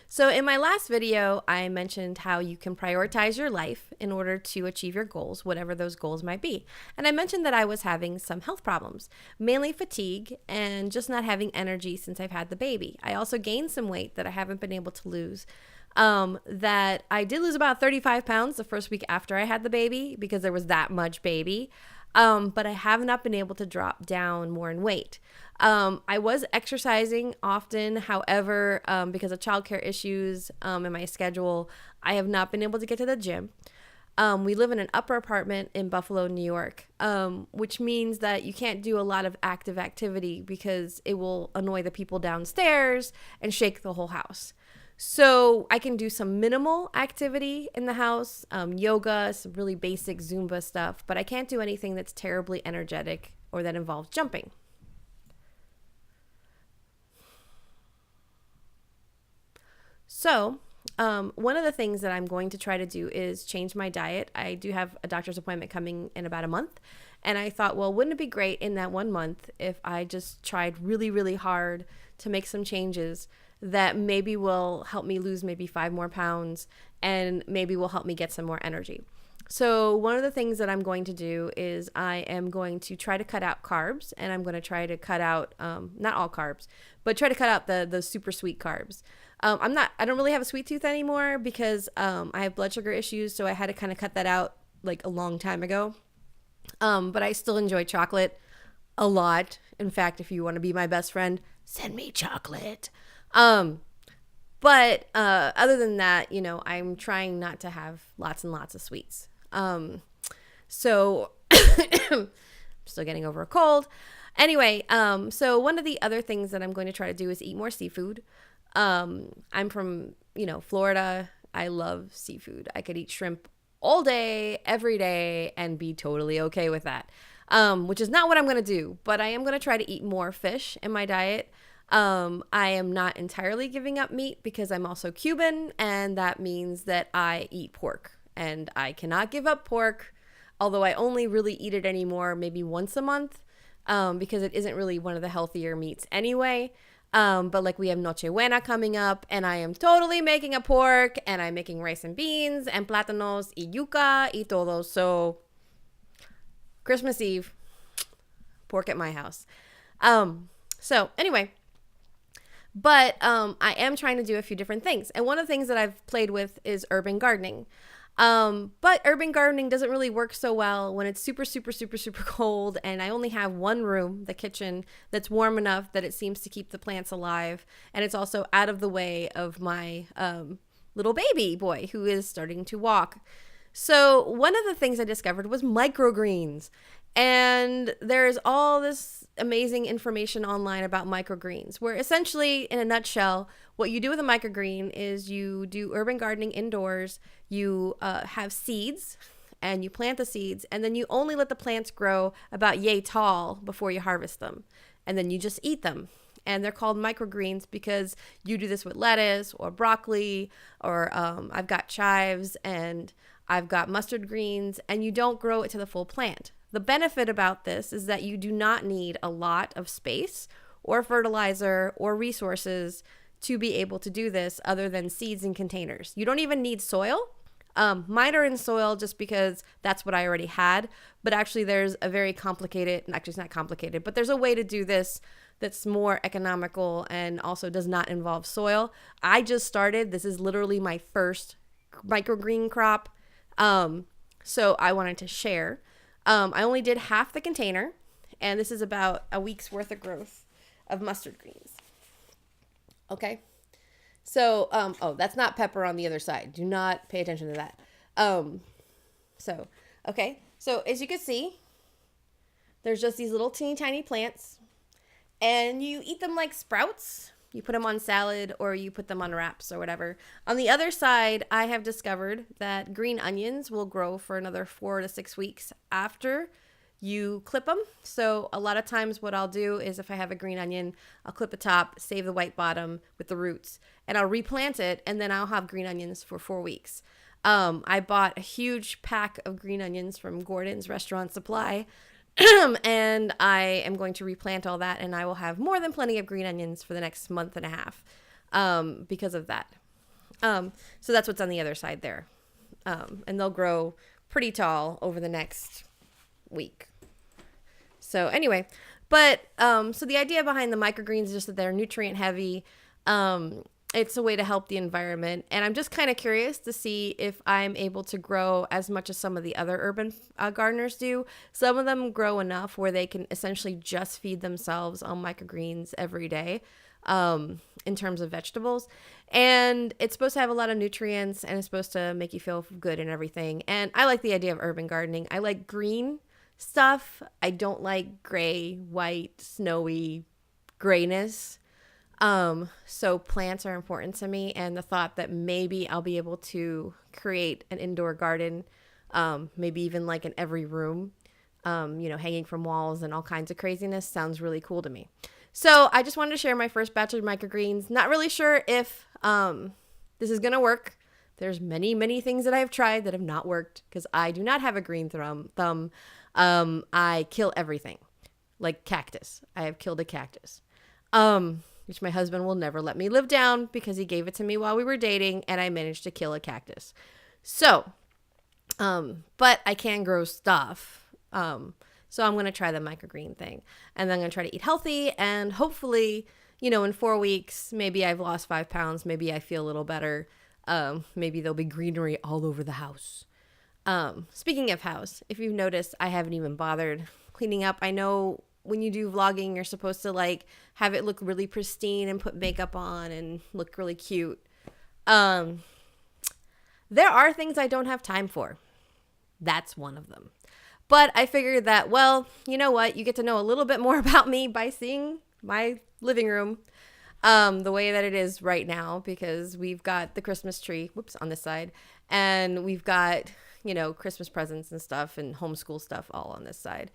So, in my last video, I mentioned how you can prioritize your life in order to achieve your goals, whatever those goals might be. And I mentioned that I was having some health problems, mainly fatigue and just not having energy since I've had the baby. I also gained some weight that I haven't been able to lose. That I did lose about 35 pounds the first week after I had the baby because there was that much baby. But I have not been able to drop down more in weight. I was exercising often. However, because of childcare issues in my schedule, I have not been able to get to the gym. We live in an upper apartment in Buffalo, New York, which means that you can't do a lot of active activity because it will annoy the people downstairs and shake the whole house. So I can do some minimal activity in the house, yoga, some really basic Zumba stuff, but I can't do anything that's terribly energetic or that involves jumping. So one of the things that I'm going to try to do is change my diet. I do have a doctor's appointment coming in about a month. And I thought, well, wouldn't it be great in that 1 month if I just tried really, really hard to make some changes that maybe will help me lose maybe 5 more pounds and maybe will help me get some more energy. So one of the things that I'm going to do is I am going to try to cut out carbs, and I'm going to try to cut out, not all carbs, but try to cut out the super sweet carbs. I don't really have a sweet tooth anymore because I have blood sugar issues. So I had to kind of cut that out like a long time ago. But I still enjoy chocolate a lot. In fact, if you want to be my best friend, send me chocolate. But other than that, I'm trying not to have lots and lots of sweets. So I'm still getting over a cold. Anyway, so one of the other things that I'm going to try to do is eat more seafood. I'm from, Florida. I love seafood. I could eat shrimp all day, every day, and be totally okay with that. Which is not what I'm going to do, but I am going to try to eat more fish in my diet. I am not entirely giving up meat because I'm also Cuban, and that means that I eat pork, and I cannot give up pork, although I only really eat it anymore maybe once a month, because it isn't really one of the healthier meats anyway. But like we have Nochebuena coming up, and I am totally making a pork, and I'm making rice and beans and plátanos y yuca y todo. So Christmas Eve, pork at my house. So anyway, but I am trying to do a few different things. And one of the things that I've played with is urban gardening. But urban gardening doesn't really work so well when it's super, super, super, super cold. And I only have one room, the kitchen, that's warm enough that it seems to keep the plants alive. And it's also out of the way of my little baby boy who is starting to walk. So one of the things I discovered was microgreens. And there's all this amazing information online about microgreens, where essentially, in a nutshell, what you do with a microgreen is you do urban gardening indoors. You have seeds, and you plant the seeds, and then you only let the plants grow about yay tall before you harvest them. And then you just eat them. And they're called microgreens because you do this with lettuce or broccoli, or I've got chives and I've got mustard greens, and you don't grow it to the full plant. The benefit about this is that you do not need a lot of space or fertilizer or resources to be able to do this other than seeds in containers. You don't even need soil. Mine are in soil just because that's what I already had. But actually there's a very complicated, actually it's not complicated, but there's a way to do this that's more economical and also does not involve soil. I just started. This is literally my first microgreen crop. So I wanted to share. I only did half the container, and this is about a week's worth of growth of mustard greens. Okay. So, that's not pepper on the other side. Do not pay attention to that. Okay. So as you can see, there's just these little teeny tiny plants, and you eat them like sprouts. You put them on salad or you put them on wraps or whatever. On the other side, I have discovered that green onions will grow for another 4 to 6 weeks after you clip them. So a lot of times what I'll do is if I have a green onion, I'll clip the top, save the white bottom with the roots, and I'll replant it, and then I'll have green onions for 4 weeks. I bought a huge pack of green onions from Gordon's Restaurant Supply. And I am going to replant all that, and I will have more than plenty of green onions for the next month and a half because of that. So that's what's on the other side there. And they'll grow pretty tall over the next week. So anyway, but so the idea behind the microgreens is just that they're nutrient heavy. It's a way to help the environment. And I'm just kind of curious to see if I'm able to grow as much as some of the other urban gardeners do. Some of them grow enough where they can essentially just feed themselves on microgreens every day in terms of vegetables. And it's supposed to have a lot of nutrients and it's supposed to make you feel good and everything. And I like the idea of urban gardening. I like green stuff. I don't like gray, white, snowy grayness. So plants are important to me, and the thought that maybe I'll be able to create an indoor garden, maybe even like in every room, hanging from walls and all kinds of craziness sounds really cool to me. So I just wanted to share my first batch of microgreens. Not really sure if this is going to work. There's many, many things that I've tried that have not worked because I do not have a green thumb. I kill everything, like cactus. I have killed a cactus. Which my husband will never let me live down because he gave it to me while we were dating and I managed to kill a cactus. So, but I can grow stuff. So I'm going to try the microgreen thing and then I'm going to try to eat healthy and hopefully, in 4 weeks, maybe I've lost 5 pounds. Maybe I feel a little better. Maybe there'll be greenery all over the house. Speaking of house, if you've noticed, I haven't even bothered cleaning up. I know when you do vlogging, you're supposed to like have it look really pristine and put makeup on and look really cute. There are things I don't have time for. That's one of them. But I figured that, well, you know what? You get to know a little bit more about me by seeing my living room the way that it is right now, because we've got the Christmas tree, on this side, and we've got, Christmas presents and stuff and homeschool stuff all on this side.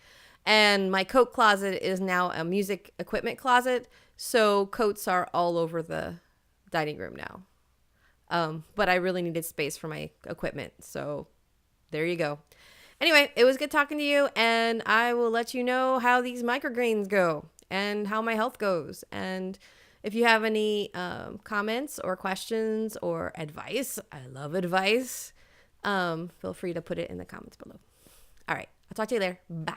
And my coat closet is now a music equipment closet. So coats are all over the dining room now. But I really needed space for my equipment. So there you go. Anyway, it was good talking to you. And I will let you know how these microgreens go and how my health goes. And if you have any comments or questions or advice, I love advice. Feel free to put it in the comments below. All right. I'll talk to you later. Bye.